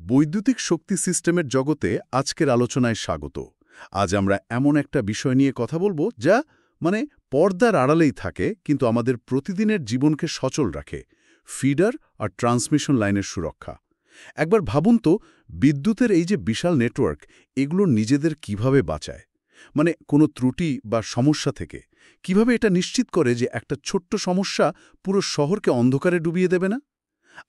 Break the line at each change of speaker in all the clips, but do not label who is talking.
বৈদ্যুতিক শক্তি সিস্টেমের জগতে আজকের আলোচনায় স্বাগত। আজ আমরা এমন একটা বিষয় নিয়ে কথা বলবো যা পর্দার আড়ালেই থাকে কিন্তু আমাদের প্রতিদিনের জীবনকে সচল রাখে, ফিডার আর ট্রান্সমিশন লাইনের সুরক্ষা। একবার ভাবুন তো, বিদ্যুতের এই যে বিশাল নেটওয়ার্ক, এগুলো নিজেদের কিভাবে বাঁচায়? কোনো ত্রুটি বা সমস্যা থেকে কিভাবে এটা নিশ্চিত করে যে একটা ছোট্ট সমস্যা পুরো শহরকে অন্ধকারে ডুবিয়ে দেবে না?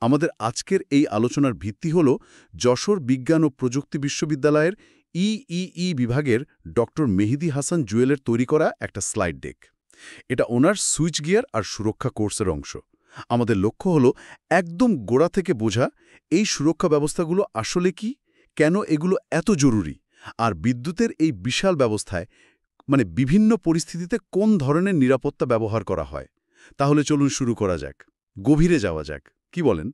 আমাদের আজকের এই আলোচনার ভিত্তি হল যশোর বিজ্ঞান ও প্রযুক্তি বিশ্ববিদ্যালয়ের ইইই বিভাগের ডক্টর মেহেদী হাসান জুয়েলের তৈরি করা একটা স্লাইড ডেক। এটা ওনার সুইচ গিয়ার আর সুরক্ষা কোর্সের অংশ। আমাদের লক্ষ্য হল একদম গোড়া থেকে বোঝা এই সুরক্ষা ব্যবস্থাগুলো আসলে কি, কেন এগুলো এত জরুরি, আর বিদ্যুতের এই বিশাল ব্যবস্থায় বিভিন্ন পরিস্থিতিতে কোন ধরনের নিরাপত্তা ব্যবহার করা হয়। তাহলে চলুন শুরু করা যাক, গভীরে যাওয়া যাক। কি বলেন?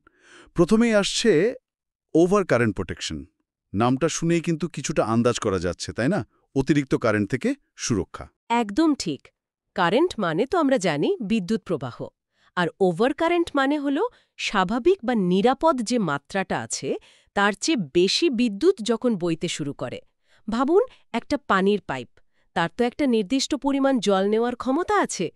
প্রথমেই আসছে ওভার কারেন্ট প্রোটেকশন। নামটা শুনেই কিন্তু কিছুটা আন্দাজ করা যাচ্ছে, তাই না? অতিরিক্ত কারেন্ট থেকে সুরক্ষা।
একদম ঠিক। কারেন্ট মানে তো আমরা জানি বিদ্যুৎ প্রবাহ, আর ওভার কারেন্ট মানে হল স্বাভাবিক বা নিরাপদ যে মাত্রাটা আছে তার চেয়ে বেশি বিদ্যুৎ যখন বইতে শুরু করে। ভাবুন, একটা পানির পাইপ, তার তো একটা নির্দিষ্ট পরিমাণ জল নেওয়ার ক্ষমতা আছে।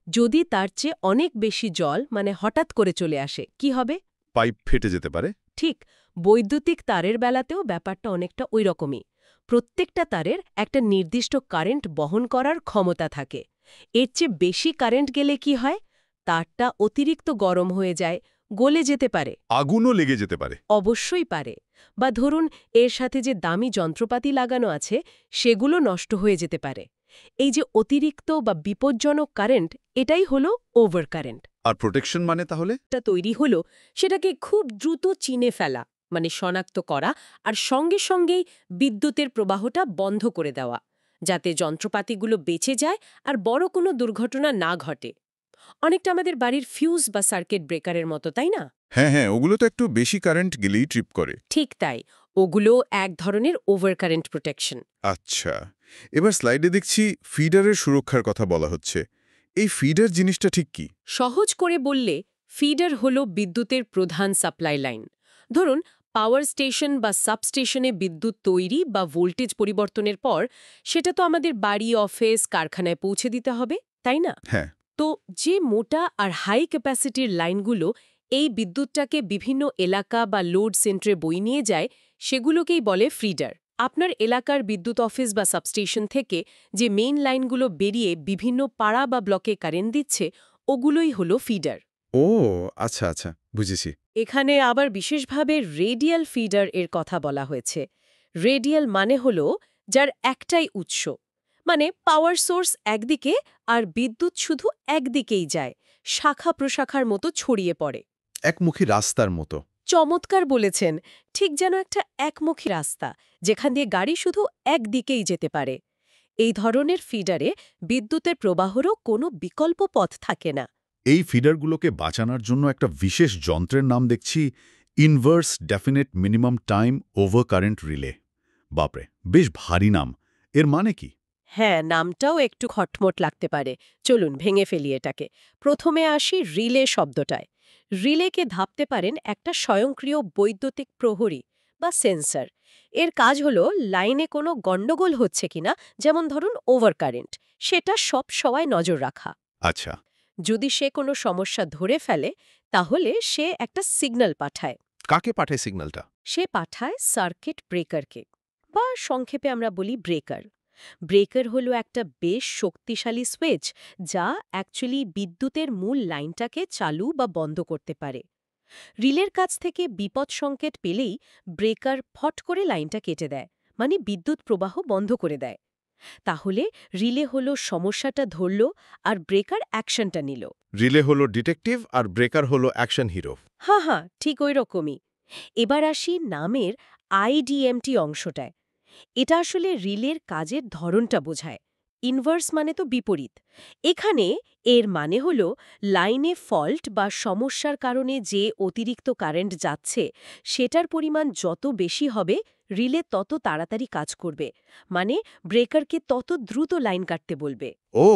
যদি তার চেয়ে অনেক বেশি জল হঠাৎ করে চলে আসে, কি হবে?
পাইপ ফেটে যেতে পারে।
ঠিক, বৈদ্যুতিক তারের বেলাতেও ব্যাপারটা অনেকটা ওই রকমই। প্রত্যেকটা তারের একটা নির্দিষ্ট কারেন্ট বহন করার ক্ষমতা থাকে। এর চেয়ে বেশি কারেন্ট গেলে কি হয়? তারটা অতিরিক্ত গরম হয়ে যায়, গলে যেতে পারে।
আগুনও লেগে যেতে পারে।
অবশ্যই পারে। বা ধরুন, এর সাথে যে দামি যন্ত্রপাতি লাগানো আছে সেগুলো নষ্ট হয়ে যেতে পারে। এই যে অতিরিক্ত বা বিপজ্জনক কারেন্ট, এটাই হলো ওভার কারেন্ট।
আর প্রোটেকশন তাহলে
টা তৈরি হলো সেটাকে খুব দ্রুত চিনে ফেলা, শনাক্ত করা, আর সঙ্গে সঙ্গেই বিদ্যুতের প্রবাহটা বন্ধ করে দেওয়া, যাতে যন্ত্রপাতিগুলো বেঁচে যায় আর বড় কোনো দুর্ঘটনা না ঘটে। অনেকটা আমাদের বাড়ির ফিউজ বা সার্কিট ব্রেকারের মতো, তাই না?
হ্যাঁ, ওগুলো তো একটু বেশি কারেন্ট গেলেই ট্রিপ করে।
ঠিক তাই, ওগুলো এক ধরনের ওভার কারেন্ট প্রোটেকশন।
আচ্ছা, এবার স্লাইডে দেখছি ফিডারের সুরক্ষার কথা বলা হচ্ছে। এই ফিডার জিনিসটা ঠিক কি?
সহজ করে বললে, ফিডার হলো বিদ্যুতের প্রধান সাপ্লাই লাইন। ধরুন, পাওয়ার স্টেশন বা সাবস্টেশনে বিদ্যুৎ তৈরি বা ভোল্টেজ পরিবর্তনের পর সেটা তো আমাদের বাড়ি, অফিস, কারখানায় পৌঁছে দিতে হবে, তাই না?
হ্যাঁ।
তো যে মোটা আর হাই ক্যাপাসিটির লাইনগুলো এই বিদ্যুৎটাকে বিভিন্ন এলাকা বা লোড সেন্টারে বয়ে নিয়ে যায়, সেগুলোকেই বলে ফিডার। আপনার এলাকার বিদ্যুৎ অফিস বা সাবস্টেশন থেকে যে মেইন লাইনগুলো বেরিয়ে বিভিন্ন পাড়া বা ব্লকে কারেন্ট দিচ্ছে, ওগুলোই হলো ফিডার।
ও আচ্ছা, বুঝেছি।
এখানে আবার বিশেষভাবে রেডিয়াল ফিডার এর কথা বলা হয়েছে। রেডিয়াল মানে হলো যার একটাই উৎস, পাওয়ার সোর্স একদিকে আর বিদ্যুৎ শুধু একদিকেই যায়, শাখা প্রশাখার মতো ছড়িয়ে পড়ে।
একমুখী রাস্তার মতো।
চমৎকার বলেছেন, ঠিক যেন একটা একমুখী রাস্তা, যেখান দিয়ে গাড়ি শুধু একদিকেই যেতে পারে। এই ধরনের ফিডারে বিদ্যুতের প্রবাহেরও কোনো বিকল্প পথ থাকে না।
এই ফিডারগুলোকে বাঁচানোর জন্য একটা বিশেষ যন্ত্রের নাম দেখছি, inverse definite minimum time over current relay. বাপরে, বেশ ভারী নাম। এর মানে কি?
হ্যাঁ, নামটাও একটু খটমট লাগতে পারে। চলুন ভেঙে ফেলি এটাকে। প্রথমে আসি রিলে শব্দটায়। রিলেকে ভাবতে পারেন একটা স্বয়ংক্রিয় বৈদ্যুতিক প্রহরী বা সেন্সর। এর কাজ হলো লাইনে কোনো গণ্ডগোল হচ্ছে কিনা, যেমন ধরুন ওভার কারেন্ট, সেটা সব সময় নজর রাখা।
আচ্ছা।
যদি সে কোনো সমস্যা ধরে ফেলে, তাহলে সে একটা সিগন্যাল পাঠায়।
কাকে পাঠায় সিগন্যালটা?
সে পাঠায় সার্কিট ব্রেকারকে, বা সংক্ষেপে আমরা বলি ব্রেকার। ব্রেকার হলো একটা বেশ শক্তিশালী সুইচ, যা অ্যাকচুয়ালি বিদ্যুতের মূল লাইনটাকে চালু বা বন্ধ করতে পারে। রিলের কাছ থেকে বিপদ সংকেত পেলেই ব্রেকার ফট করে লাইনটা কেটে দেয়, বিদ্যুৎ প্রবাহ বন্ধ করে দেয়। তাহলে রিলে হলো সমস্যাটা ধরল আর ব্রেকার অ্যাকশনটা নিল।
রিলে হলো ডিটেকটিভ আর ব্রেকার হলো অ্যাকশন হিরো।
হ্যাঁ, ঠিক ওই রকমই। এবার আসি নামের আইডিএমটি অংশটায়। এটা আসলে রিলের কাজের ধরনটা বোঝায়। ইনভার্স মানে তো বিপরীত। এখানে এর মানে হল লাইনে ফল্ট বা সমস্যার কারণে যে অতিরিক্ত কারেন্ট যাচ্ছে সেটার পরিমাণ যত বেশি হবে, রিলে তত তাড়াতাড়ি কাজ করবে, ব্রেকারকে তত দ্রুত লাইন কাটতে বলবে।
ও,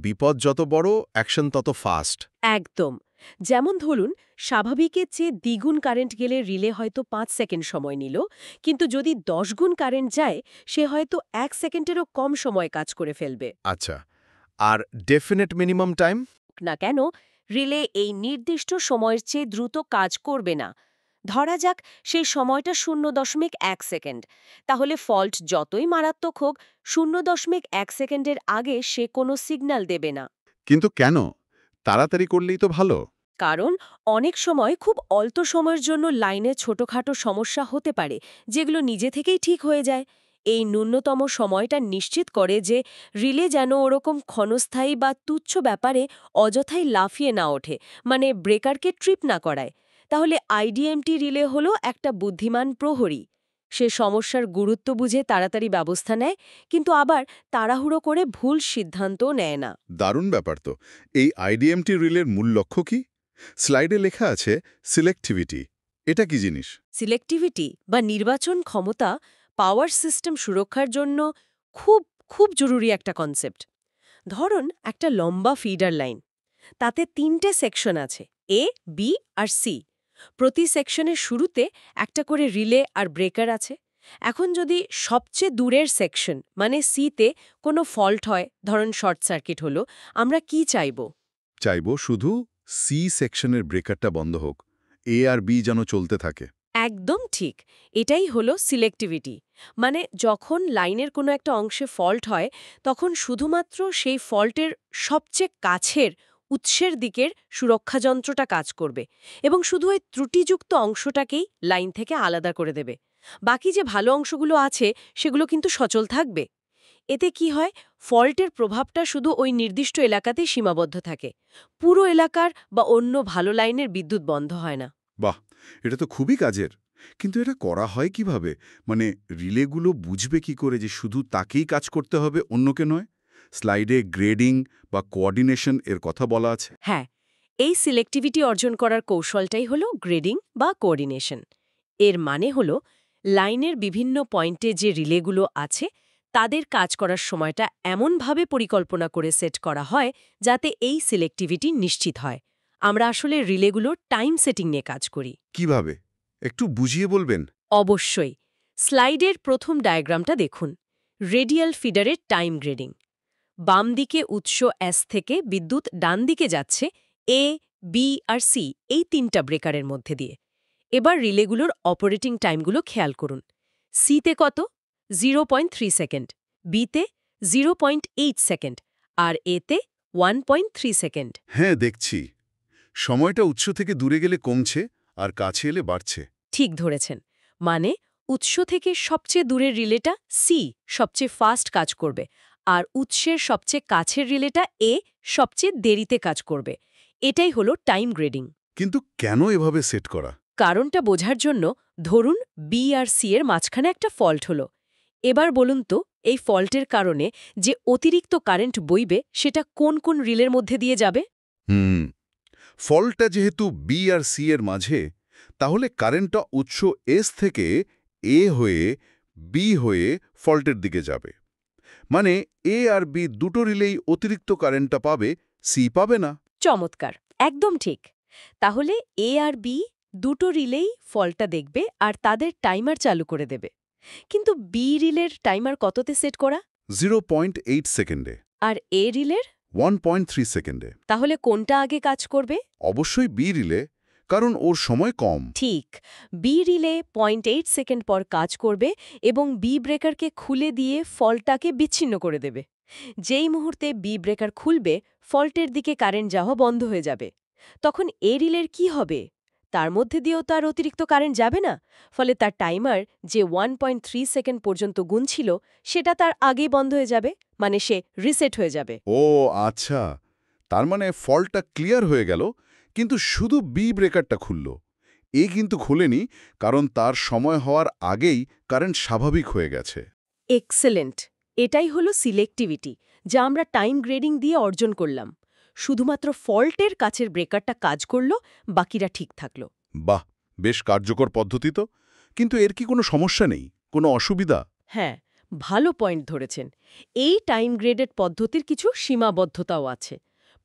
বিপদ যত বড়, অ্যাকশন তত ফাস্ট।
একদম। যেমন ধরুন, স্বাভাবিকের চেয়ে দ্বিগুণ কারেন্ট গেলে রিলে হয়তো 5 সেকেন্ড সময় নিল, কিন্তু যদি 10 গুণ কারেন্ট যায়, সে হয়তো 1 সেকেন্ডেরও কম সময় কাজ করে ফেলবে।
আচ্ছা, আর ডেফিনেট মিনিমাম টাইম?
না কেন, রিলে এই নির্দিষ্ট সময়ের চেয়ে দ্রুত কাজ করবে না। ধরা যাক সেই সময়টা 0.1 সেকেন্ড, তাহলে ফল্ট যতই মারাত্মক হোক, 0.1 সেকেন্ডের আগে সে কোনো সিগন্যাল দেবে না।
কিন্তু কেন? তাড়াতাড়ি করলেই তো ভালো।
কারণ অনেক সময় খুব অল্প সময়ের জন্য লাইনে ছোটখাটো সমস্যা হতে পারে, যেগুলো নিজে থেকেই ঠিক হয়ে যায়। এই ন্যূনতম সময়টা নিশ্চিত করে যে রিলে যেন ওরকম ক্ষণস্থায়ী বা তুচ্ছ ব্যাপারে অযথাই লাফিয়ে না ওঠে, মানে ব্রেকারকে ট্রিপ না করায়। তাহলে আইডিএমটি রিলে হলো একটা বুদ্ধিমান প্রহরী। সে সমস্যার গুরুত্ব বুঝে তাড়াতাড়ি ব্যবস্থা নেয়, কিন্তু আবার তাড়াহুড়ো করে ভুল সিদ্ধান্তও নেয় না।
দারুণ ব্যাপার তো। এই আইডিএমটি রিলের মূল লক্ষ্য কি? স্লাইডে লেখা আছে সিলেক্টিভিটি। এটা কি জিনিস?
সিলেক্টিভিটি বা নির্বাচন ক্ষমতা পাওয়ার সিস্টেম সুরক্ষার জন্য খুব খুব জরুরি একটা কনসেপ্ট। ধরুন একটা লম্বা ফিডার লাইন, তাতে 3টে সেকশন আছে, এ, বি আর সি। প্রতি সেকশনের শুরুতে একটা করে রিলে আর ব্রেকার আছে। এখন যদি সবচেয়ে দূরের সেকশন মানে সিতে কোনো ফল্ট হয়, ধরুন শর্ট সার্কিট হলো, আমরা কি চাইব?
চাইব শুধু সি সেকশনের ব্রেকারটা বন্ধ হোক, এ আর বি যেন চলতে থাকে।
একদম ঠিক, এটাই হলো সিলেক্টিভিটি। মানে যখন লাইনের কোনো একটা অংশে ফল্ট হয়, তখন শুধুমাত্র সেই ফল্টের সবচেয়ে কাছের উৎসের দিকের সুরক্ষা যন্ত্রটা কাজ করবে এবং শুধু ওই ত্রুটিযুক্ত অংশটাকেই লাইন থেকে আলাদা করে দেবে। বাকি যে ভালো অংশগুলো আছে সেগুলো কিন্তু সচল থাকবে। এতে কি হয়, ফল্টের প্রভাবটা শুধু ওই নির্দিষ্ট এলাকাতেই সীমাবদ্ধ থাকে, পুরো এলাকার বা অন্য ভালো লাইনের বিদ্যুৎ বন্ধ হয় না।
বাহ, এটা তো খুবই কাজের। কিন্তু এটা করা হয় কিভাবে? মানে রিলেগুলো বুঝবে কি করে যে শুধু তাকেই কাজ করতে হবে, অন্যকে নয়? স্লাইডে গ্রেডিং বা কোঅর্ডিনেশন এর কথা বলা আছে।
হ্যাঁ, এই সিলেক্টিভিটি অর্জন করার কৌশলটাই হলো গ্রেডিং বা কোঅর্ডিনেশন। এর মানে হলো লাইনের বিভিন্ন পয়েন্টে যে রিলেগুলো আছে তাদের কাজ করার সময়টা এমনভাবে পরিকল্পনা করে সেট করা হয় যাতে এই সিলেক্টিভিটি নিশ্চিত হয়। আমরা আসলে রিলেগুলোর টাইম সেটিং নিয়ে কাজ করি।
কিভাবে? একটু বুঝিয়ে বলবেন?
অবশ্যই। স্লাইডের প্রথম ডায়াগ্রামটা দেখুন। রেডিয়াল ফিডারের টাইম গ্রেডিং। বাম দিকে উৎস এস থেকে বিদ্যুৎ ডান দিকে যাচ্ছে এ, বি আর সি, এই 3টা ব্রেকারের মধ্যে দিয়ে। এবার রিলেগুলোর অপারেটিং টাইমগুলো খেয়াল করুন। সিতে কত? 0.3 সেকেন্ড, বিতে 0.8 সেকেন্ড আর এতে 1.3 সেকেন্ড।
হ্যাঁ, দেখছি। সময়টা উৎস থেকে দূরে গেলে কমছে আর কাছে এলে বাড়ছে।
ঠিক ধরেছেন। মানে উৎস থেকে সবচেয়ে দূরের রিলেটা সি সবচেয়ে ফাস্ট কাজ করবে, আর উৎসের সবচেয়ে কাছের রিলেটা এ সবচেয়ে দেরিতে কাজ করবে। এটাই হলো টাইম গ্রেডিং।
কিন্তু কেন এভাবে সেট করা?
কারণটা বোঝার জন্য ধরুন বি আর সি এর মাঝখানে একটা ফল্ট হলো। এবার বলুন তো, এই ফল্টের কারণে যে অতিরিক্ত কারেন্ট বইবে সেটা কোন কোন রিলের মধ্যে দিয়ে যাবে?
হুম, ফল্টটা যেহেতু বি আর সি এর মাঝে, তাহলে কারেন্টটা উৎস এস থেকে এ হয়ে বি হয়ে ফল্টের দিকে যাবে। মানে এ আর বি দুটো রিলেই অতিরিক্ত কারেন্টটা পাবে, সি পাবে না।
চমৎকার, একদম ঠিক। তাহলে এ আর বি দুটো রিলেই ফল্টটা দেখবে আর তাদের টাইমার চালু করে দেবে। কিন্তু বি রিলের টাইমার কততে সেট করা?
0.8 সেকেন্ডে,
আর এ রিলের?
1.3 সেকেন্ডে।
তাহলে কোনটা আগে কাজ করবে?
অবশ্যই বি রিলে, কারণ ওর সময় কম।
ঠিক, বি রিলে 0.8 সেকেন্ড পর কাজ করবে এবং বি ব্রেকারকে খুলে দিয়ে ফল্টটাকে বিচ্ছিন্ন করে দেবে। যেই মুহূর্তে বি ব্রেকার খুলবে, ফল্টের দিকে কারেন্ট যাওয়া বন্ধ হয়ে যাবে। তখন এ রিলের কি হবে? তার মধ্যে দিয়েও তার অতিরিক্ত কারেন্ট যাবে না, ফলে তার টাইমার যে 1.3 সেকেন্ড পর্যন্ত গুনছিল সেটা তার আগেই বন্ধ হয়ে যাবে, মানে সে রিসেট হয়ে যাবে।
ও আচ্ছা, তার মানে ফল্টটা ক্লিয়ার হয়ে গেল, কিন্তু শুধু বি ব্রেকারটা খুলল। এ কিন্তু খুলেনি, কারণ তার সময় হওয়ার আগেই কারেন্ট স্বাভাবিক হয়ে গেছে।
এক্সেলেন্ট! এটাই হলো সিলেক্টিভিটি, যা আমরা টাইম গ্রেডিং দিয়ে অর্জন করলাম। শুধুমাত্র ফল্টের কাছের ব্রেকারটা কাজ করল, বাকিরা ঠিক থাকল।
বাহ, বেশ কার্যকর পদ্ধতি তো। কিন্তু এর কি কোনো সমস্যা নেই, কোনো অসুবিধা?
হ্যাঁ, ভালো পয়েন্ট ধরেছেন। এই টাইম গ্রেডেড পদ্ধতির কিছু সীমাবদ্ধতাও আছে।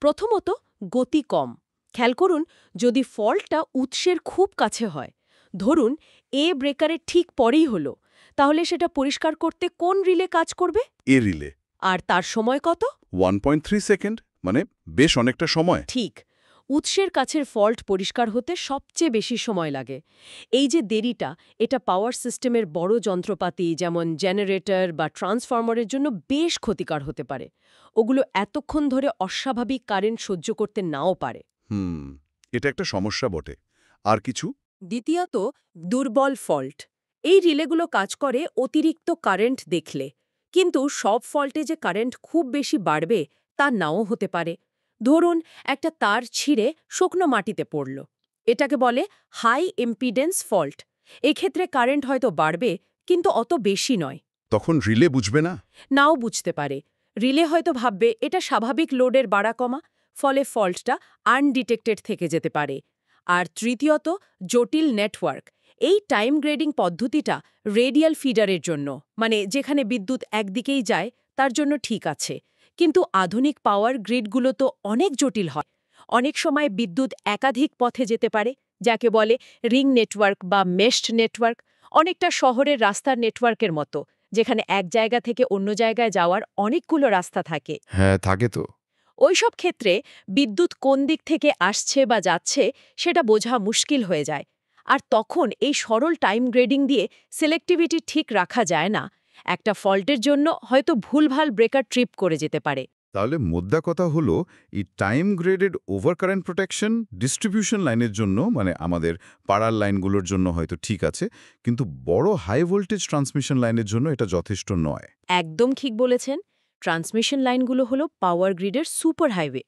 প্রথমত, গতি কম। খেয়াল করুন, যদি ফল্টটা উৎসের খুব কাছে হয়, ধরুন এ ব্রেকারের ঠিক পরেই হলো, তাহলে সেটা পরিষ্কার করতে কোন রিলে কাজ করবে?
এ রিলে।
আর তার সময় কত?
1.3 সেকেন্ড, মানে বেশ অনেকটা সময়।
ঠিক। উৎসের কাছের ফল্ট পরিষ্কার হতে সবচেয়ে বেশি সময় লাগে। এই যে দেরিটা, এটা পাওয়ার সিস্টেমের বড় যন্ত্রপাতি যেমন জেনারেটর বা ট্রান্সফরমারের জন্য বেশ ক্ষতিকর হতে পারে। ওগুলো এতক্ষণ ধরে অস্বাভাবিক কারেন্ট সহ্য করতে নাও পারে।
এটা একটা সমস্যা বটে। আর কিছু?
দ্বিতীয়ত, দুর্বল ফল্ট। এই রিলেগুলো কাজ করে অতিরিক্ত কারেন্ট দেখলে, কিন্তু সব ফল্টে যে কারেন্ট খুব বেশি বাড়বে তা নাও হতে পারে। ধরুন একটা তার ছিঁড়ে শুকনো মাটিতে পড়ল, এটাকে বলে হাই ইম্পিডেন্স ফল্ট। এক্ষেত্রে কারেন্ট হয়তো বাড়বে, কিন্তু অত বেশি নয়।
তখন রিলে বুঝবে না?
নাও বুঝতে পারে। রিলে হয়তো ভাববে এটা স্বাভাবিক লোডের বাড়া কমা, ফলে ফল্টটা আনডিটেক্টেড থেকে যেতে পারে। আর তৃতীয়ত, জটিল নেটওয়ার্ক। এই টাইম গ্রেডিং পদ্ধতিটা রেডিয়াল ফিডারের জন্য, মানে যেখানে বিদ্যুৎ একদিকেই যায়, তার জন্য ঠিক আছে। কিন্তু আধুনিক পাওয়ার গ্রিডগুলো তো অনেক জটিল হয়। অনেক সময় বিদ্যুৎ একাধিক পথে যেতে পারে, যাকে বলে রিং নেটওয়ার্ক বা মেশড নেটওয়ার্ক, অনেকটা শহরের রাস্তার নেটওয়ার্কের মতো, যেখানে এক জায়গা থেকে অন্য জায়গায় যাওয়ার অনেকগুলো রাস্তা থাকে।
হ্যাঁ, থাকে তো।
ওইসব ক্ষেত্রে বিদ্যুৎ কোন দিক থেকে আসছে বা যাচ্ছে সেটা বোঝা মুশকিল হয়ে যায়। আর তখন এই সরল টাইম গ্রেডিং দিয়ে সিলেক্টিভিটি ঠিক রাখা যায় না। একটা ফল্টের জন্য হয়তো ভুলভাল ব্রেকার ট্রিপ করে যেতে পারে।
তাহলে মোদ্দা কথা হলো, এই time graded over current protection distribution লাইনের জন্য, মানে আমাদের পাড়ার লাইনগুলোর জন্য হয়তো ঠিক আছে, কিন্তু বড় হাই ভোল্টেজ ট্রান্সমিশন লাইনের জন্য এটা যথেষ্ট নয়।
একদম ঠিক বলেছেন। ট্রান্সমিশন লাইনগুলো হলো পাওয়ার গ্রিডের সুপার হাইওয়ে।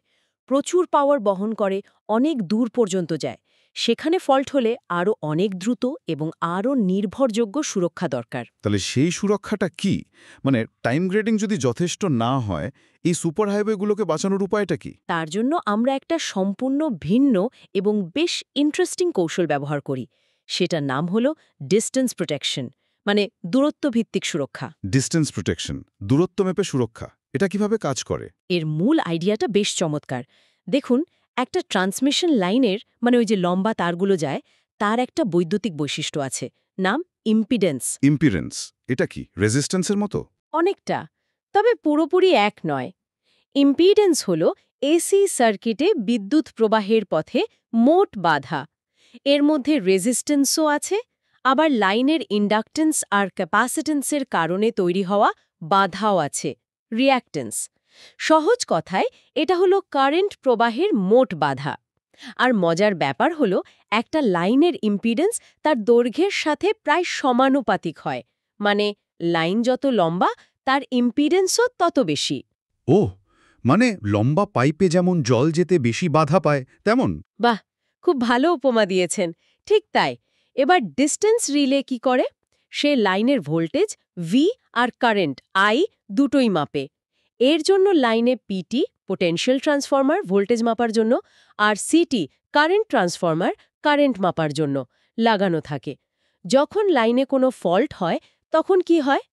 প্রচুর পাওয়ার বহন করে, অনেক দূর পর্যন্ত যায়। সেখানে ফল্ট হলে আরও অনেক দ্রুত এবং আরও নির্ভরযোগ্য সুরক্ষা দরকার।
তাহলে সেই সুরক্ষাটা কি? মানে টাইম গ্রেডিং যদি যথেষ্ট না হয়, এই সুপার হাইওয়েগুলোকে বাঁচানোর উপায়টা কি?
তার জন্য আমরা একটা সম্পূর্ণ ভিন্ন এবং বেশ ইন্টারেস্টিং কৌশল ব্যবহার করি। সেটার নাম হলো ডিস্টেন্স প্রোটেকশন, মানে দূরত্বভিত্তিক সুরক্ষা।
ডিস্টেন্স প্রোটেকশন, দূরত্ব মেপে সুরক্ষা, এটা কিভাবে কাজ করে?
এর মূল আইডিয়াটা বেশ চমৎকার। দেখুন, একটা ট্রান্সমিশন লাইনের, মানে ওই যে লম্বা তারগুলো যায়, তার একটা বৈদ্যুতিক বৈশিষ্ট্য আছে, নাম ইম্পিডেন্স।
ইম্পিডেন্স, এটা কি রেজিস্ট্যান্সের মতো?
অনেকটা, তবে পুরোপুরি এক নয়। ইম্পিডেন্স হল এসি সার্কিটে বিদ্যুৎ প্রবাহের পথে মোট বাধা। এর মধ্যে রেজিস্ট্যান্সও আছে, আবার লাইনের ইন্ডাকটেন্স আর ক্যাপাসিটেন্সের কারণে তৈরি হওয়া বাধাও আছে, রিঅ্যাক্টেন্স। সহজ কথায় এটা হলো কারেন্ট প্রবাহের মোট বাধা। আর মজার ব্যাপার হলো, একটা লাইনের ইম্পিডেন্স তার দৈর্ঘ্যের সাথে প্রায় সমানুপাতিক হয়, মানে লাইন যত লম্বা তার ইম্পিডেন্সও তত বেশি।
ও, মানে লম্বা পাইপে যেমন জল যেতে বেশি বাধা পায়, তেমন?
বাহ, খুব ভালো উপমা দিয়েছেন। ঠিক তাই। এবার ডিস্টেন্স রিলে কি করে? সে লাইনের ভোল্টেজ ভি আর কারেন্ট আই দুটোই মাপে। এর জন্য লাইনে পিটি পোটেনশিয়াল ট্রান্সফরমার ভোল্টেজ মাপার জন্য, আর সিটি কারেন্ট ট্রান্সফরমার কারেন্ট মাপার জন্য লাগানো থাকে। যখন লাইনে কোনো ফল্ট হয়, তখন কি হয়?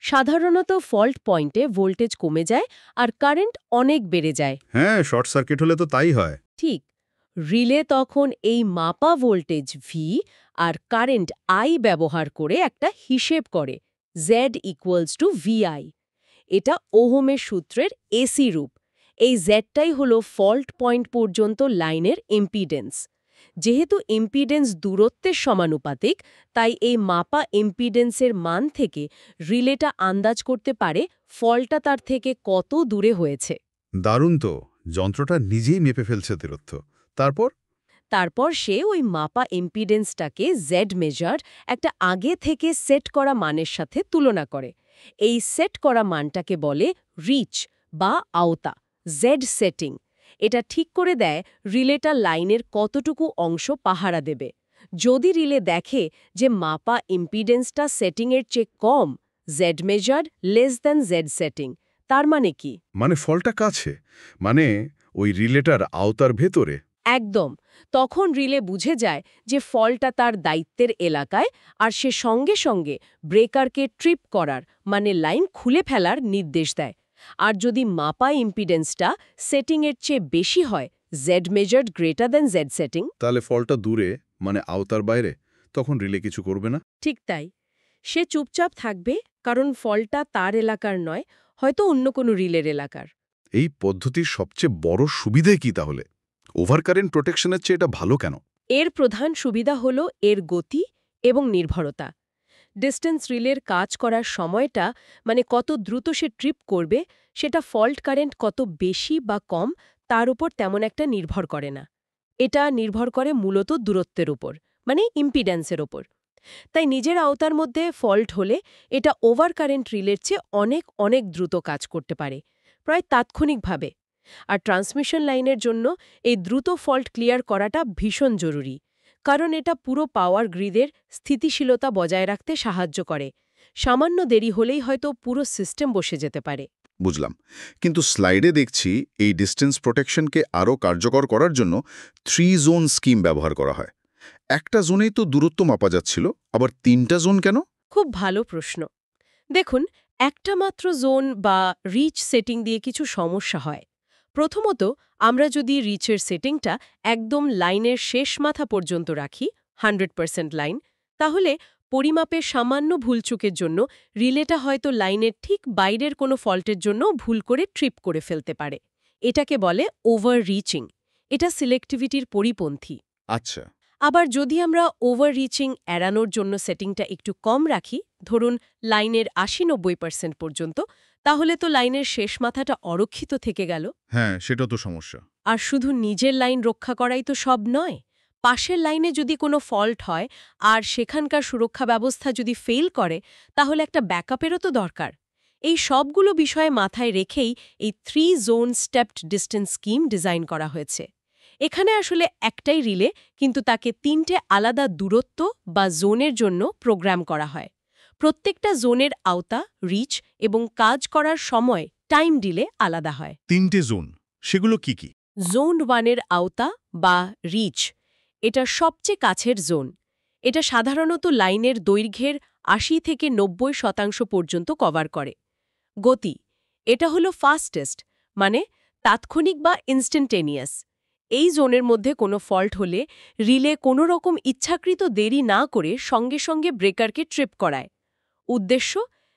সাধারণত ফল্ট পয়েন্টে ভোল্টেজ কমে যায় আর কারেন্ট অনেক বেড়ে যায়।
হ্যাঁ, শর্ট সার্কিট হলে তো তাই হয়।
ঠিক। রিলে তখন এই মাপা ভোল্টেজ ভি আর কারেন্ট আই ব্যবহার করে একটা হিসেব করে, Z=VI। এটা ওহমের সূত্রের এসি রূপ। এই জেডটাই হলো ফল্ট পয়েন্ট পর্যন্ত লাইনের ইম্পিডেন্স। যেহেতু ইম্পিডেন্স দূরত্বের সমানুপাতিক, তাই এই মাপা ইম্পিডেন্সের মান থেকে রিলেটা আন্দাজ করতে পারে ফল্টটা তার থেকে কত দূরে হয়েছে।
দারুণ তো, যন্ত্রটা নিজেই মেপে ফেলছে দূরত্ব।
তারপর সে ওই মাপা ইম্পিডেন্সটাকে জেড মেজার একটা আগে থেকে সেট করা মানের সাথে তুলনা করে। এই সেট করা মানটাকে বলে রিচ বা আওতা, জেড সেটিং। এটা ঠিক করে দেয় রিলেটা লাইনের কতটুকু অংশ পাহারা দেবে। যদি রিলে দেখে যে মাপা ইম্পিডেন্সটা সেটিংয়ের চেয়ে কম, Z measure less than Z setting, তার মানে কি?
মানে ফলটা কাছে, মানে ওই রিলেটার আওতার ভেতরে।
একদম। তখন রিলে বুঝে যায় যে ফলটা তার দায়িত্বের এলাকায়, আর সে সঙ্গে সঙ্গে ব্রেকারকে ট্রিপ করার, মানে লাইন খুলে ফেলার নির্দেশ দেয়। আর যদি মাপা ইম্পিডেন্সটা সেটিংয়ের চেয়ে বেশি হয়, Z measured greater than Z setting.
তাহলে ফল্টটা দূরে, মানে আওতার বাইরে, তখন রিলে কিছু করবে না?
ঠিক তাই। সে চুপচাপ থাকবে, কারণ ফলটা তার এলাকার নয়, হয়তো অন্য কোনো রিলের এলাকার।
এই পদ্ধতির সবচেয়ে বড় সুবিধে কি তাহলে? ওভারকারেন্ট প্রোটেকশনের চেয়ে এটা ভালো কেন?
এর প্রধান সুবিধা হল এর গতি এবং নির্ভরতা। ডিস্টেন্স রিলের কাজ করার সময়টা, মানে কত দ্রুত সে ট্রিপ করবে, সেটা ফল্ট কারেন্ট কত বেশি বা কম তার উপর তেমন একটা নির্ভর করে না। এটা নির্ভর করে মূলত দূরত্বের উপর, মানে ইম্পিডেন্সের ওপর। তাই নিজের আওতার মধ্যে ফল্ট হলে এটা ওভার কারেন্ট রিলের চেয়ে অনেক অনেক দ্রুত কাজ করতে পারে, প্রায় তাৎক্ষণিকভাবে। আর ট্রান্সমিশন লাইনের জন্য এই দ্রুত ফল্ট ক্লিয়ার করাটা ভীষণ জরুরি, কারণ এটা পুরো পাওয়ার গ্রিডের স্থিতিশীলতা বজায় রাখতে সাহায্য করে। সামান্য দেরি হলেই হয়তো পুরো সিস্টেম বসে যেতে পারে।
বুঝলাম। কিন্তু স্লাইডে দেখছি এই ডিস্টেন্স প্রোটেকশনকে আরও কার্যকর করার জন্য 3 জোন স্কিম ব্যবহার করা হয়। একটা জোনেই তো দূরত্ব মাপা যাচ্ছিল, আবার 3টা জোন কেন?
খুব ভালো প্রশ্ন। দেখুন, একটা মাত্র জোন বা রিচ সেটিং দিয়ে কিছু সমস্যা হয়। প্রথমত, আমরা যদি রিচের সেটিংটা একদম লাইনের শেষ মাথা পর্যন্ত রাখি, 100% লাইন, তাহলে পরিমাপের সামান্য ভুলচুকের জন্য রিলেটা হয়তো লাইনের ঠিক বাইরের কোনো ফল্টের জন্য ভুল করে ট্রিপ করে ফেলতে পারে। এটাকে বলে ওভার রিচিং। এটা সিলেক্টিভিটির পরিপন্থী।
আচ্ছা।
আবার যদি আমরা ওভার রিচিং এড়ানোর জন্য সেটিংটা একটু কম রাখি, ধরুন লাইনের ৮০-৯০% পর্যন্ত, তাহলে তো লাইনের শেষ মাথাটা অরক্ষিত থেকে গেল।
হ্যাঁ, সেটা তো সমস্যা।
আর শুধু নিজের লাইন রক্ষা করাই তো সব নয়। পাশের লাইনে যদি কোনো ফল্ট হয় আর সেখানকার সুরক্ষা ব্যবস্থা যদি ফেল করে, তাহলে একটা ব্যাকআপেরও তো দরকার। এই সবগুলো বিষয়ে মাথায় রেখেই এই 3 zone stepped distance scheme design করা হয়েছে। এখানে আসলে একটাই রিলে, কিন্তু তাকে 3টে আলাদা দূরত্ব বা জোনের জন্য প্রোগ্রাম করা হয়। প্রত্যেকটা জোনের আওতা, রিচ এবং কাজ করার সময় টাইম ডিলে আলাদা হয়।
3টে জোন, সেগুলো কি কি?
জোন 1-এর আওতা বা রিচ, এটা সবচেয়ে কাছের জোন। এটা সাধারণত লাইনের দৈর্ঘ্যের ৮০-৯০% পর্যন্ত কভার করে। গতি, এটা হলো ফাস্টেস্ট, মানে তাৎক্ষণিক বা ইনস্ট্যান্টেনিয়াস। এই জোনের মধ্যে কোনো ফল্ট হলে রিলে কোনো রকম ইচ্ছাকৃত দেরি না করে সঙ্গে সঙ্গে ব্রেকারকে ট্রিপ করায়। উদ্দেশ্য,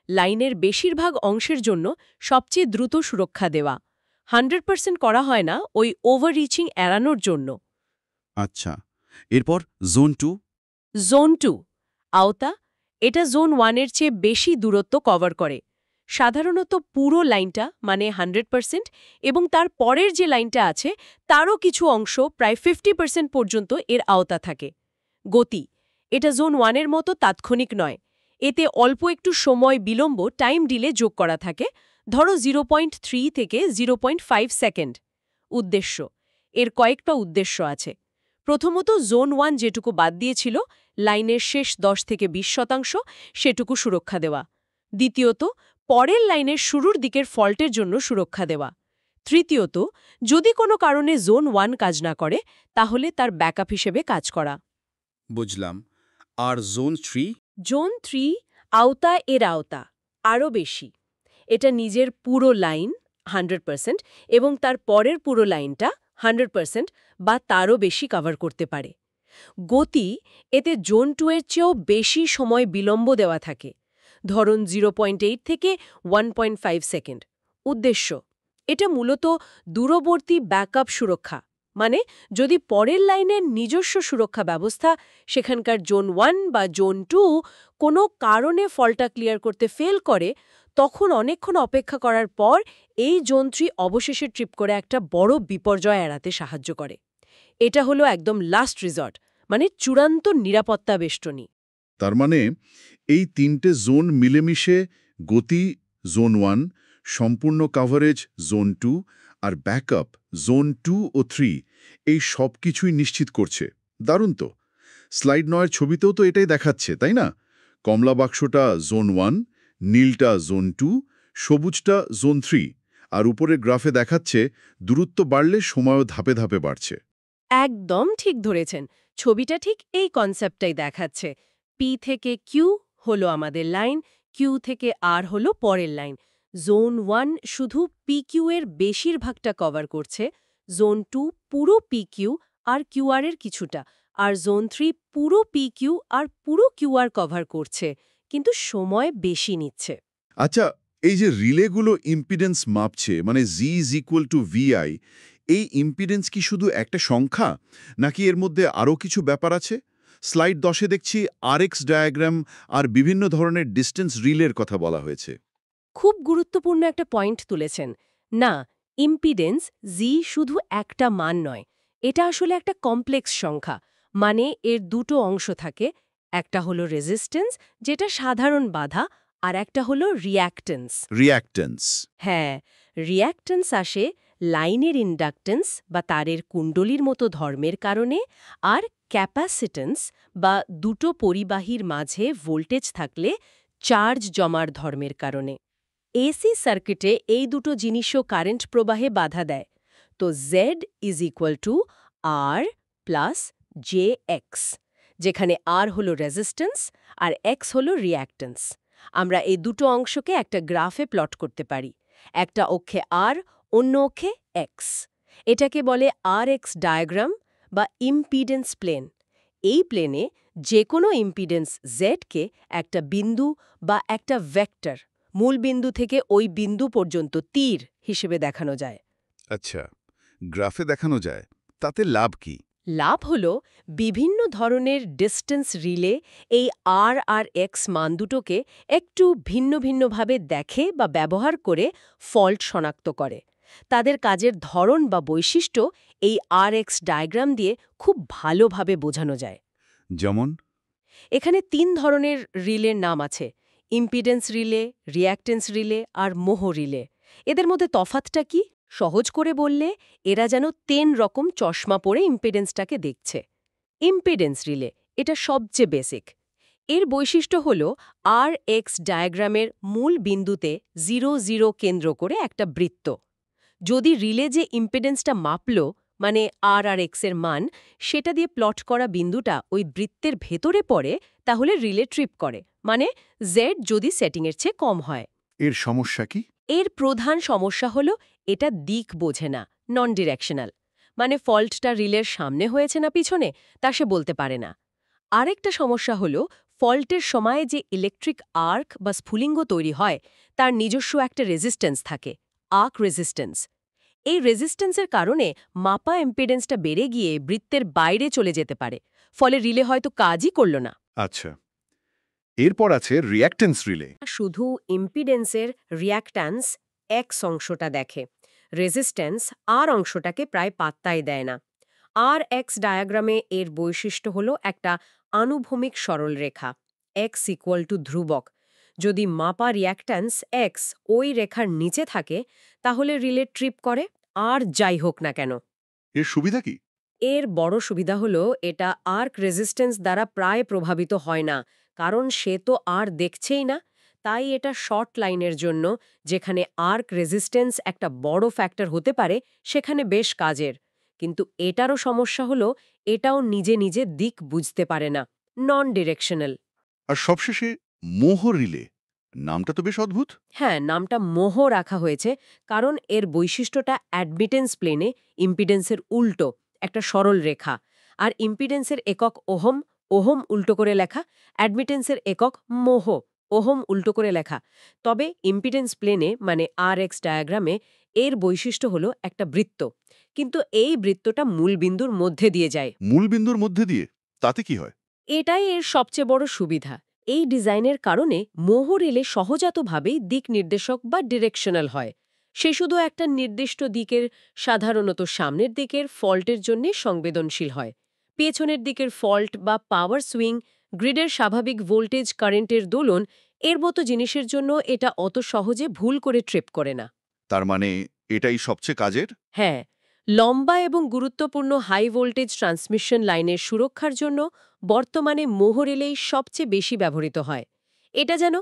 লাইনের বেশিরভাগ অংশের জন্য সবচেয়ে দ্রুত সুরক্ষা দেওয়া। 100% করা হয় না ওই ওভার রিচিং এড়ানোর জন্য।
আচ্ছা, এরপর জোন 2?
জোন 2 আওতা, এটা জোন 1-এর চেয়ে বেশি দূরত্ব কভার করে। সাধারণত পুরো লাইনটা, মানে 100%, এবং তার পরের যে লাইনটা আছে তারও কিছু অংশ, প্রায় 50% পর্যন্ত এর আওতা থাকে। গতি, এটা জোন 1-এর মতো তাৎক্ষণিক নয়। এতে অল্প একটু সময় বিলম্ব, টাইম ডিলে যোগ করা থাকে, ধরো 0.3 থেকে 0.5 সেকেন্ড। উদ্দেশ্য, এর কয়েকটা উদ্দেশ্য আছে। প্রথমত, জোন 1 যেটুকু বাদ দিয়েছিল, লাইনের শেষ 10-20% সেটুকু সুরক্ষা দেওয়া। দ্বিতীয়ত, পরের লাইনের শুরুর দিকের ফল্টের জন্য সুরক্ষা দেওয়া। তৃতীয়ত, যদি কোনো কারণে জোন 1 কাজ না করে, তাহলে তার ব্যাকআপ হিসেবে কাজ করা।
বুঝলাম। আর জোন 3?
জোন 3 আওতা, এর আওতা আরও বেশি। এটা নিজের পুরো লাইন 100% এবং তার পরের পুরো লাইনটা 100% বা তারও বেশি কভার করতে পারে। গতি, এতে জোন 2-এর চেয়েও বেশি সময় বিলম্ব দেওয়া থাকে, ধরুন 0.8 থেকে 1.5 সেকেন্ড। উদ্দেশ্য, এটা মূলত দূরবর্তী ব্যাকআপ সুরক্ষা, মানে যদি পরের লাইনের নিজস্ব সুরক্ষা ব্যবস্থা, সেখানকার জোন 1 বা জোন 2 কোনো কারণে ফল্টটা ক্লিয়ার করতে ফেল করে, তখন অনেকক্ষণ অপেক্ষা করার পর এই জোন 3 অবশেষে ট্রিপ করে একটা বড় বিপর্যয় এড়াতে সাহায্য করে। এটা হলো একদম লাস্ট রিসর্ট, মানে চূড়ান্ত নিরাপত্তা বেষ্টনী।
তার মানে এই 3টে জোন মিলেমিশে গতি জোন 1, সম্পূর্ণ কভারেজ জোন 2 আর ব্যাকআপ জোন 2 ও 3, এই সব কিছুই নিশ্চিত করছে। দারুণ তো! স্লাইড 9-এর ছবিতেও তো এটাই দেখাচ্ছে, তাই না? কমলা বাক্সটা জোন 1, নীলটা জোন 2, সবুজটা জোন 3, আর উপরের গ্রাফে দেখাচ্ছে দূরত্ব বাড়লে সময়ও ধাপে ধাপে বাড়ছে।
একদম ঠিক ধরেছেন। ছবিটা ঠিক এই কনসেপ্টটাই দেখাচ্ছে। পি থেকে কিউ হলো আমাদের লাইন, কিউ থেকে আর হলো পরের লাইন। জোন 1 শুধু PQ এর বেশিরভাগটা কভার করছে, জোন 2 পুরো পিকিউ আর কিউআর এর কিছুটা, আর জোন 3 পুরো পিকিউ আর পুরো কিউআর কভার করছে, কিন্তু সময় বেশি নিচ্ছে।
আচ্ছা, এই যে রিলেগুলো ইম্পিডেন্স মাপছে, মানে জি ইজ ইকুয়াল টু ভিআই, এই ইম্পিডেন্স কি শুধু একটা সংখ্যা, নাকি এর মধ্যে আরও কিছু ব্যাপার আছে? স্লাইড 10-এ দেখছি আরএক্স ডায়াগ্রাম আর বিভিন্ন ধরনের ডিস্টেন্স রিলের কথা বলা হয়েছে।
খুব গুরুত্বপূর্ণ একটা পয়েন্ট তুলেছেন। না, ইম্পিডেন্স জি শুধু একটা মান নয়, এটা আসলে একটা কমপ্লেক্স সংখ্যা। মানে এর দুটো অংশ থাকে, একটা হলো রেজিস্ট্যান্স, যেটা সাধারণ বাধা, আর একটা হলো রিঅ্যাক্ট্যান্স।
রিঅ্যাক্ট্যান্স।
হ্যাঁ, রিঅ্যাক্ট্যান্স আসে লাইনের ইন্ডাকট্যান্স বা তারের কুণ্ডলীর মতো ধর্মের কারণে, আর ক্যাপাসিট্যান্স বা দুটো পরিবাহীর মাঝে ভোল্টেজ থাকলে চার্জ জমার ধর্মের কারণে। এসি সার্কিটে এই দুটো জিনিসও কারেন্ট প্রবাহে বাধা দেয়। তো Z is equal to R plus J X, যেখানে আর হলো রেজিস্ট্যান্স আর এক্স হলো রিঅ্যাক্ট্যান্স। আমরা এই দুটো অংশকে একটা গ্রাফে প্লট করতে পারি, একটা অক্ষে আর, অন্য অক্ষে এক্স। এটাকে বলে আর এক্স ডায়াগ্রাম বা ইম্পিডেন্স প্লেন। এই প্লেনে যে কোনো ইম্পিডেন্স জেডকে একটা বিন্দু বা একটা ভেক্টর, মূল বিন্দু থেকে ওই বিন্দু পর্যন্ত তীর হিসেবে দেখানো যায়।
আচ্ছা, গ্রাফে দেখানো যায়, তাতে লাভ কি?
লাভ হল বিভিন্ন ধরনের ডিস্টেন্স রিলে এই আর আর এক্স মান দুটোকে একটু ভিন্ন ভিন্নভাবে দেখে বা ব্যবহার করে ফল্ট শনাক্ত করে। তাদের কাজের ধরন বা বৈশিষ্ট্য এই আর এক্স ডায়াগ্রাম দিয়ে খুব ভালোভাবে বোঝানো যায়।
যেমন?
এখানে ৩ ধরনের রিলের নাম আছে: ইম্পিডেন্স রিলে, রিঅ্যাক্টেন্স রিলে আর মোহ রিলে। এদের মধ্যে তফাৎটা কি? সহজ করে বললে, এরা যেন ৩ রকম চশমা পরে ইম্পিডেন্সটাকে দেখছে। ইম্পিডেন্স রিলে, এটা সবচেয়ে বেসিক। এর বৈশিষ্ট্য হল আর এক্স ডায়াগ্রামের মূল বিন্দুতে 0, 0 কেন্দ্র করে একটা বৃত্ত। যদি রিলে যে ইম্পিডেন্সটা মাপল, মানে আর আর এক্স এর মান, সেটা দিয়ে প্লট করা বিন্দুটা ওই বৃত্তের ভেতরে পড়ে, তাহলে রিলে ট্রিপ করে, মানে জেড যদি সেটিংয়ের চেয়ে কম হয়।
এর সমস্যা কি?
এর প্রধান সমস্যা হলো এটা দিক বোঝে না, নন ডিরেকশনাল। মানে ফল্টটা রিলের সামনে হয়েছে না পিছনে, তা সে বলতে পারে না। আরেকটা সমস্যা হলো ফল্টের সময় যে ইলেকট্রিক আর্ক বা স্ফুলিঙ্গ তৈরি হয়, তার নিজস্ব একটা রেজিস্ট্যান্স থাকে, আর্ক রেজিস্ট্যান্স। এই রেজিস্ট্যান্সের কারণে মাপা ইম্পিডেন্সটা বেড়ে গিয়ে বৃত্তের বাইরে চলে যেতে পারে, ফলে রিলে হয়তো কাজই করল না।
আচ্ছা, এরপর আছে রিঅ্যাক্ট্যান্স রিলে।
শুধু ইম্পিডেন্সের রিঅ্যাক্ট্যান্স এক্স অংশটা দেখে, রেজিস্ট্যান্স আর অংশটাকে প্রায় পাত্তাই দেয় না। আর এক্স ডায়াগ্রামে এর বৈশিষ্ট্য হলো একটা আনুভূমিক সরলরেখা, এক্স ইকুয়াল টু ধ্রুবক। যদি মাপা রিঅ্যাক্ট্যান্স এক্স ওই রেখার নিচে থাকে, তাহলে রিলে ট্রিপ করে, আর যাই হোক না কেন।
এর সুবিধা কি?
এর বড় সুবিধা হলো এটা আর্ক রেজিস্ট্যান্স দ্বারা প্রায় প্রভাবিত হয় না, কারণ সে তো আর দেখছেই না। তাই এটা শর্ট লাইনের জন্য, যেখানে আর্ক রেজিস্ট্যান্স একটা বড় ফ্যাক্টর হতে পারে, সেখানে বেশ কাজের। কিন্তু এটারও সমস্যা হলো এটাও নিজে নিজে দিক বুঝতে পারে না, নন ডিরেকশনাল।
আর সবশেষে মোহ রিলে, নামটা তো বেশ অদ্ভুত।
হ্যাঁ, নামটা মোহ রাখা হয়েছে কারণ এর বৈশিষ্ট্যটা অ্যাডমিটেন্স প্লেনে ইম্পিডেন্সের উল্টো, একটা সরল রেখা। আর ইম্পিডেন্সের একক ওহম, ওহম উল্টো করে লেখা; অ্যাডমিটেন্সের একক মোহ, ওহম উল্টো করে লেখা। তবে ইম্পিডেন্স প্লেনে, মানে আর এক্স ডায়াগ্রামে, এর বৈশিষ্ট্য হলো একটা বৃত্ত, কিন্তু এই বৃত্তটা মূলবিন্দুর মধ্যে দিয়ে যায়।
মূলবিন্দুর মধ্যে দিয়ে? তাতে কি হয়?
এটাই এর সবচেয়ে বড় সুবিধা। এই ডিজাইনের কারণে মোহ রিলে সহজাতভাবেই দিক নির্দেশক বা ডিরেকশনাল হয়। সে শুধু একটা নির্দিষ্ট দিকের, সাধারণত সামনের দিকের ফল্টের জন্য সংবেদনশীল হয়। পেছনের দিকের ফল্ট বা পাওয়ার সুইং, গ্রিডের স্বাভাবিক ভোল্টেজ কারেন্টের দোলন, এর মতো জিনিসের জন্য এটা অত সহজে ভুল করে ট্রিপ করে না।
তার মানে এটাই সবচেয়ে কাজের?
হ্যাঁ, লম্বা এবং গুরুত্বপূর্ণ হাই ভোল্টেজ ট্রান্সমিশন লাইনের সুরক্ষার জন্য বর্তমানে মোহ রিলেই সবচেয়ে বেশি ব্যবহৃত হয়। এটা যেন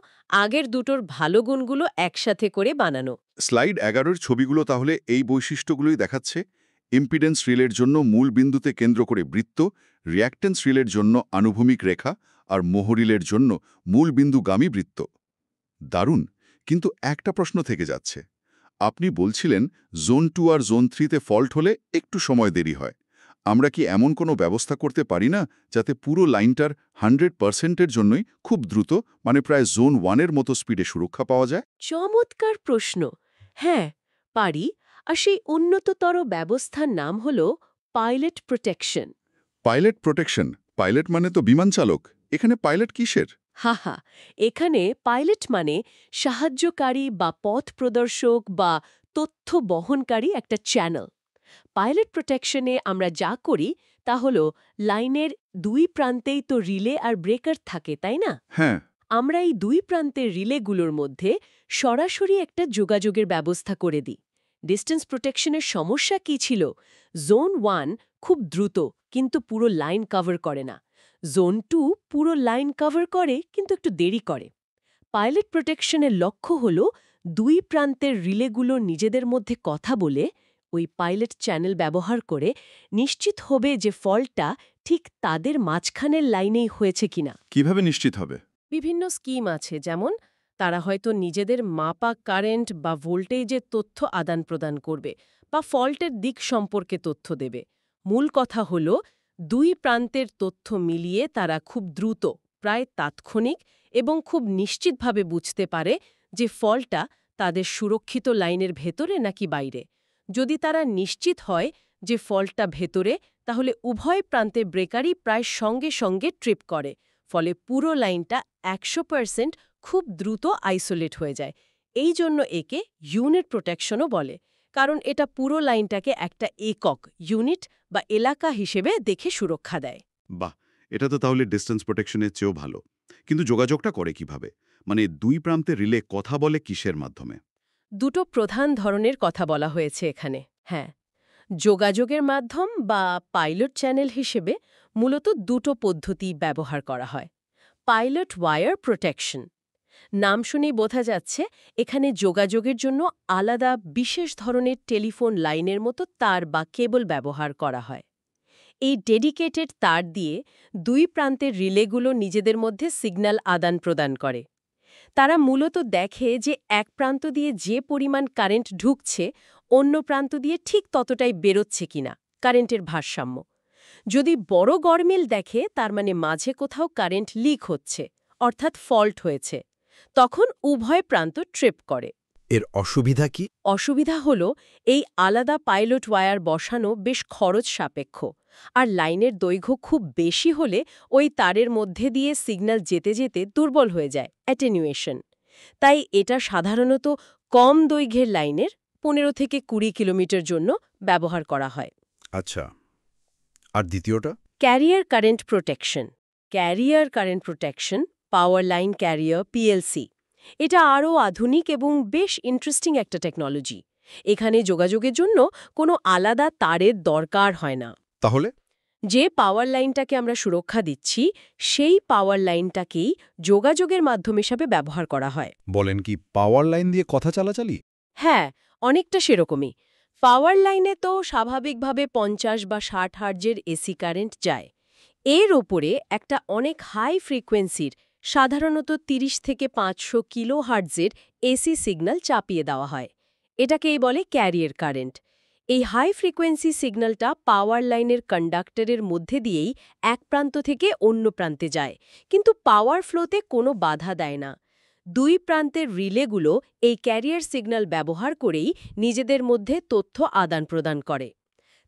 আগের দুটোর ভালো গুণগুলো একসাথে করে বানানো।
স্লাইড 11-এর ছবিগুলো তাহলে এই বৈশিষ্ট্যগুলোই দেখাচ্ছে। ইম্পিডেন্স রিলের জন্য মূল বিন্দুতে কেন্দ্র করে বৃত্ত, রিঅ্যাক্ট্যান্স রিলের জন্য আনুভূমিক রেখা, আর মোহ রিলের জন্য মূল বিন্দুগামী বৃত্ত। দারুণ, কিন্তু একটা প্রশ্ন থেকে যাচ্ছে। আপনি বলছিলেন জোন 2 আর জোন 3 তে ফল্ট হলে একটু সময় দেরি হয়। আমরা কি এমন কোনো ব্যবস্থা করতে পারি না যাতে পুরো লাইনটার 100%-এর জন্যই খুব দ্রুত, মানে প্রায় জোন 1 এর মতো স্পিডে সুরক্ষা পাওয়া যায়?
চমৎকার প্রশ্ন। হ্যাঁ, পারি। আর সেই উন্নততর ব্যবস্থার নাম হল pilot protection.
Pilot protection, pilot মানে তো বিমান চালক। এখানে পাইলট কিসের?
হাহা, এখানে পাইলট মানে সাহায্যকারী বা পথ প্রদর্শক বা তথ্য বহনকারী একটা চ্যানেল। পাইলট প্রোটেকশনে আমরা যা করি তা হল লাইনের দুই প্রান্তেই তো রিলে আর ব্রেকার থাকে, তাই না?
হ্যাঁ।
আমরা এই দুই প্রান্তের রিলেগুলোর মধ্যে সরাসরি একটা যোগাযোগের ব্যবস্থা করে দিই। ডিস্টেন্স প্রোটেকশনের সমস্যা কি ছিল? জোন 1 খুব দ্রুত কিন্তু পুরো লাইন কভার করে না। জোন 2 পুরো লাইন কভার করে কিন্তু একটু দেরি করে। পাইলট প্রোটেকশনের লক্ষ্য হল দুই প্রান্তের রিলেগুলো নিজেদের মধ্যে কথা বলে ওই পাইলট চ্যানেল ব্যবহার করে নিশ্চিত হবে যে ফল্টটা ঠিক তাদের মাঝখানের লাইনেই হয়েছে কিনা।
কিভাবে নিশ্চিত হবে?
বিভিন্ন স্কিম আছে, যেমন তারা হয়তো নিজেদের মাপা কারেন্ট বা ভোল্টেজের তথ্য আদান প্রদান করবে বা ফল্টের দিক সম্পর্কে তথ্য দেবে। মূল কথা হল দুই প্রান্তের তথ্য মিলিয়ে তারা খুব দ্রুত, প্রায় তাৎক্ষণিক এবং খুব নিশ্চিতভাবে বুঝতে পারে যে ফল্টটা তাদের সুরক্ষিত লাইনের ভেতরে নাকি বাইরে। যদি তারা নিশ্চিত হয় যে ফল্টটা ভেতরে, তাহলে উভয় প্রান্তে ব্রেকারই প্রায় সঙ্গে সঙ্গে ট্রিপ করে, ফলে পুরো লাইনটা 100% খুব দ্রুত আইসোলেট হয়ে যায়। এই জন্য একে ইউনিট প্রোটেকশনও বলে, কারণ এটা পুরো লাইনটাকে একটা একক ইউনিট বা এলাকা হিসেবে দেখে সুরক্ষা দেয়।
বাহ, এটা তো তাহলে ডিস্টেন্স প্রোটেকশনের চেয়েও ভালো। কিন্তু যোগাযোগটা করে কিভাবে? মানে দুই প্রান্তে রিলে কথা বলে কিসের মাধ্যমে?
দুটো প্রধান ধরনের কথা বলা হয়েছে এখানে। হ্যাঁ, যোগাযোগের মাধ্যম বা পাইলট চ্যানেল হিসেবে মূলত দুটো পদ্ধতি ব্যবহার করা হয়। পাইলট ওয়্যার প্রোটেকশন নাম শুনেই বোঝা যাচ্ছে এখানে যোগাযোগের জন্য আলাদা বিশেষ ধরনের টেলিফোন লাইনের মতো তার বা কেবল ব্যবহার করা হয়। এই ডেডিকেটেড তার দিয়ে দুই প্রান্তের রিলেগুলো নিজেদের মধ্যে সিগন্যাল আদান প্রদান করে। তারা মূলত দেখে যে এক প্রান্ত দিয়ে যে পরিমাণ কারেন্ট ঢুকছে অন্য প্রান্ত দিয়ে ঠিক ততটাই বেরোচ্ছে কিনা, কারেন্টের ভারসাম্য। যদি বড় গরমিল দেখে, তার মানে মাঝে কোথাও কারেন্ট লিক হচ্ছে, অর্থাৎ ফল্ট হয়েছে, তখন উভয় প্রান্ত ট্রিপ করে।
এর অসুবিধা কি?
অসুবিধা হল এই আলাদা পাইলট ওয়্যার বসানো বেশ খরচ সাপেক্ষ, আর লাইনের দৈর্ঘ্য খুব বেশি হলে ওই তারের মধ্যে দিয়ে সিগন্যাল যেতে যেতে দুর্বল হয়ে যায়, অ্যাটেনুয়েশন। তাই এটা সাধারণত কম দৈর্ঘ্যের লাইনের 15 থেকে 20 কিলোমিটার জন্য ব্যবহার করা হয়।
আচ্ছা, আর দ্বিতীয়টা?
Career current protection. Career current protection, পাওয়ার লাইন ক্যারিয়ার, পিএলসি, এটা আরও আধুনিক এবং বেশ ইন্টারেস্টিং একটা টেকনোলজি। এখানে যোগাযোগের জন্য কোনো আলাদা তারের দরকার হয় না।
তাহলে
যে পাওয়ার লাইনটাকে আমরা সুরক্ষা দিচ্ছি সেই পাওয়ার লাইনটাকেই যোগাযোগের মাধ্যম হিসাবে ব্যবহার করা হয়।
বলেন কি, পাওয়ার লাইন দিয়ে কথা চালাচালি?
হ্যাঁ, অনেকটা সেরকমই। পাওয়ার লাইনে তো স্বাভাবিকভাবে 50 বা 60 হার্জের এসি কারেন্ট যায়। এর ওপরে একটা অনেক হাই ফ্রিকোয়েন্সির, সাধারণত 30 থেকে 500 কিলো হার্জের এসি সিগন্যাল চাপিয়ে দেওয়া হয়। এটাকেই বলে ক্যারিয়ার কারেন্ট। এই হাই ফ্রিকোয়েন্সি সিগন্যালটা পাওয়ার লাইনের কন্ডাক্টরের মধ্যে দিয়েই এক প্রান্ত থেকে অন্য প্রান্তে যায়, কিন্তু পাওয়ার ফ্লোতে কোনো বাধা দেয় না। দুই প্রান্তের রিলেগুলো এই ক্যারিয়ার সিগন্যাল ব্যবহার করেই নিজেদের মধ্যে তথ্য আদান প্রদান করে।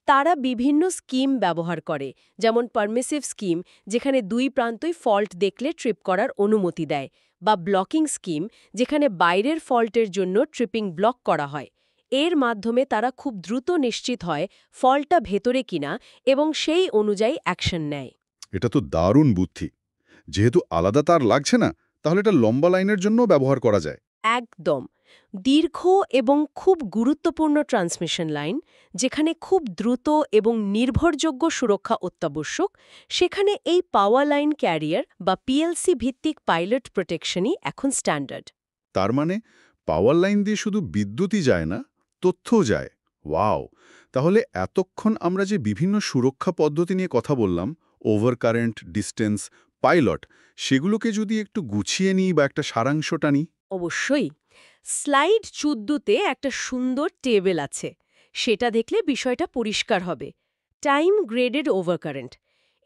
তারা বিভিন্ন স্কিম ব্যবহার করে, যেমন পারমিসিভ স্কিম, যেখানে দুই প্রান্তই ফল্ট দেখলে ট্রিপ করার অনুমতি দেয়, বা ব্লকিং স্কিম, যেখানে বাইরের ফল্টের জন্য ট্রিপিং ব্লক করা হয়। এর মাধ্যমে তারা খুব দ্রুত নিশ্চিত হয় ফল্টটা ভেতরে কিনা এবং সেই অনুযায়ী অ্যাকশন নেয়।
এটা তো দারুণ বুদ্ধি। যেহেতু আলাদা তার লাগছে না, তাহলে এটা লম্বা লাইনের জন্য ব্যবহার করা যায়।
একদম। দীর্ঘ এবং খুব গুরুত্বপূর্ণ ট্রান্সমিশন লাইন, যেখানে খুব দ্রুত এবং নির্ভরযোগ্য সুরক্ষা অত্যাবশ্যক, সেখানে এই পাওয়ার লাইন ক্যারিয়ার বা পিএলসি ভিত্তিক পাইলট প্রোটেকশনই এখন স্ট্যান্ডার্ড।
তার মানে পাওয়ার লাইন দিয়ে শুধু বিদ্যুৎই যায় না, তথ্যও যায়। ওয়াও! তাহলে এতক্ষণ আমরা যে বিভিন্ন সুরক্ষা পদ্ধতি নিয়ে কথা বললাম, ওভার কারেন্ট, ডিস্টেন্স, পাইলট, সেগুলোকে যদি একটু গুছিয়ে নিই বা একটা সারাংশটা নিই।
অবশ্যই। স্লাইড 14তে একটা সুন্দর টেবিল আছে। সেটা দেখলে বিষয়টা পরিষ্কার হবে। Time graded overcurrent.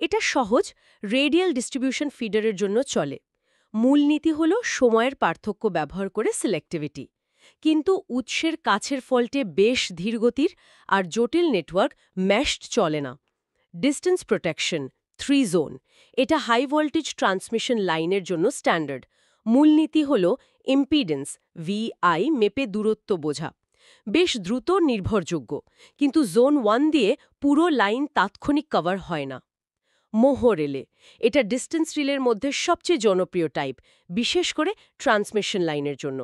এটা সহজ রেডিয়াল ডিস্ট্রিবিউশন ফিডারের জন্য চলে। মূলনীতি হল সময়ের পার্থক্য ব্যবহার করে সিলেক্টিভিটি। কিন্তু উৎসের কাছের ফল্টে বেশ ধীরগতির আর জটিল নেটওয়ার্ক ম্যাশড চলে না। Distance protection 3 zone. এটা হাই ভোল্টেজ ট্রান্সমিশন লাইনের জন্য স্ট্যান্ডার্ড। মূলনীতি হল ইম্পিডেন্স VI মেপে দূরত্ব বোঝা। বেশ দ্রুত নির্ভরযোগ্য, কিন্তু জোন 1 দিয়ে পুরো লাইন তাৎক্ষণিক কভার হয় না। মোহ রিলে। এটা ডিস্টেন্স রিলের মধ্যে সবচেয়ে জনপ্রিয় টাইপ, বিশেষ করে ট্রান্সমিশন লাইনের জন্য,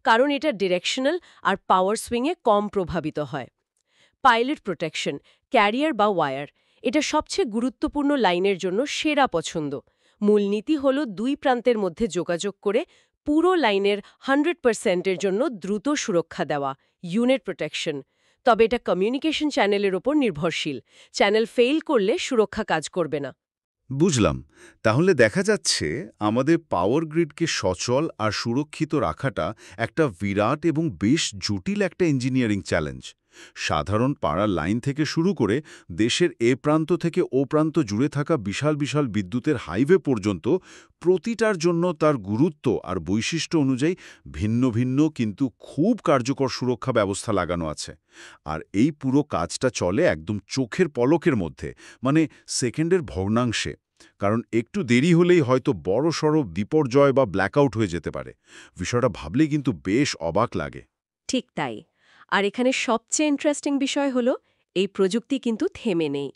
কারণ এটা ডিরেকশনাল আর পাওয়ার সুইংয়ে কম প্রভাবিত হয়। পাইলট প্রোটেকশন ক্যারিয়ার বা ওয়্যার। এটা সবচেয়ে গুরুত্বপূর্ণ লাইনের জন্য সেরা পছন্দ। মূলনীতি হল 2 প্রান্তের মধ্যে যোগাযোগ করে পুরো লাইনের 100%-এর জন্য দ্রুত সুরক্ষা দেওয়া, ইউনিট প্রোটেকশন। তবে এটা কমিউনিকেশন চ্যানেলের ওপর নির্ভরশীল। চ্যানেল ফেইল করলে সুরক্ষা কাজ করবে না।
বুঝলাম। তাহলে দেখা যাচ্ছে আমাদের পাওয়ার গ্রিডকে সচল আর সুরক্ষিত রাখাটা একটা বিরাট এবং বেশ জটিল একটা ইঞ্জিনিয়ারিং চ্যালেঞ্জ। সাধারণ পাড়ার লাইন থেকে শুরু করে দেশের এ প্রান্ত থেকে ও প্রান্ত জুড়ে থাকা বিশাল বিশাল বিদ্যুতের হাইওয়ে পর্যন্ত প্রতিটার জন্য তার গুরুত্ব আর বৈশিষ্ট্য অনুযায়ী ভিন্ন ভিন্ন কিন্তু খুব কার্যকর সুরক্ষা ব্যবস্থা লাগানো আছে। আর এই পুরো কাজটা চলে একদম চোখের পলকের মধ্যে, মানে সেকেন্ডের ভগ্নাংশে। কারণ একটু দেরি হলেই হয়তো বড়সড় বিপর্যয় বা ব্ল্যাকআউট হয়ে যেতে পারে। বিষয়টা ভাবলেই কিন্তু বেশ অবাক লাগে।
ঠিক তাই। আর এখানে সবচেয়ে ইন্টারেস্টিং বিষয় হলো এই প্রযুক্তি কিন্তু থেমে নেই।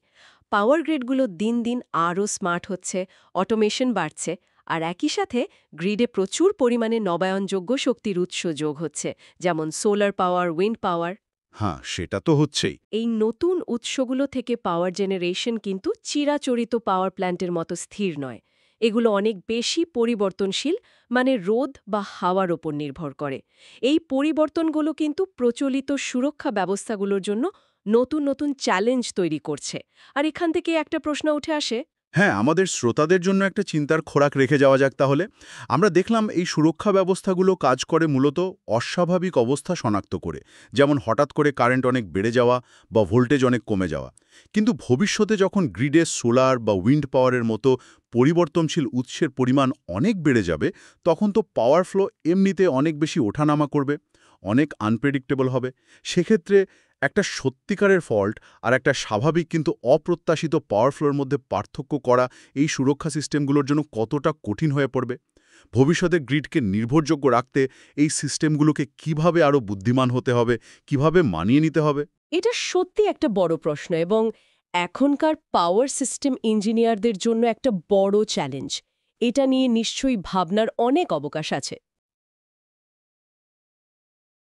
পাওয়ার গ্রিডগুলো দিন দিন আরও স্মার্ট হচ্ছে, অটোমেশন বাড়ছে, আর একই সাথে গ্রিডে প্রচুর পরিমাণে নবায়নযোগ্য শক্তির উৎস যোগ হচ্ছে, যেমন সোলার পাওয়ার, উইন্ড পাওয়ার।
হ্যাঁ, সেটা তো হচ্ছেই।
এই নতুন উৎসগুলো থেকে পাওয়ার জেনারেশন কিন্তু চিরাচরিত পাওয়ার প্ল্যান্টের মতো স্থির নয়। এগুলো অনেক বেশি পরিবর্তনশীল, মানে রোদ বা হাওয়ার ওপর নির্ভর করে। এই পরিবর্তনগুলো কিন্তু প্রচলিত সুরক্ষা ব্যবস্থাগুলোর জন্য নতুন নতুন চ্যালেঞ্জ তৈরি করছে। আর এখান থেকে একটা প্রশ্ন উঠে আসে,
হ্যাঁ, আমাদের শ্রোতাদের জন্য একটা চিন্তার খোরাক রেখে যাওয়া যাক তাহলে। আমরা দেখলাম এই সুরক্ষা ব্যবস্থাগুলো কাজ করে মূলত অস্বাভাবিক অবস্থা শনাক্ত করে, যেমন হঠাৎ করে কারেন্ট অনেক বেড়ে যাওয়া বা ভোল্টেজ অনেক কমে যাওয়া। কিন্তু ভবিষ্যতে যখন গ্রিডে সোলার বা উইন্ড পাওয়ারের মতো পরিবর্তনশীল উৎসের পরিমাণ অনেক বেড়ে যাবে, তখন তো পাওয়ার ফ্লো এমনিতে অনেক বেশি ওঠানামা করবে, অনেক আনপ্রেডিক্টেবল হবে। সেক্ষেত্রে একটা সত্যিকারের ফল্ট আর একটা স্বাভাবিক কিন্তু অপ্রত্যাশিত পাওয়ার ফ্লোর মধ্যে পার্থক্য করা এই সুরক্ষা সিস্টেমগুলোর জন্য কতটা কঠিন হয়ে পড়বে। ভবিষ্যতে গ্রিডকে নির্ভরযোগ্য রাখতে এই সিস্টেমগুলোকে কিভাবে আরও বুদ্ধিমান হতে হবে, কিভাবে মানিয়ে নিতে হবে।
এটা সত্যি একটা বড় প্রশ্ন এবং এখনকার পাওয়ার সিস্টেম ইঞ্জিনিয়ারদের জন্য একটা বড় চ্যালেঞ্জ। এটা নিয়ে নিশ্চয়ই ভাবনার অনেক অবকাশ আছে।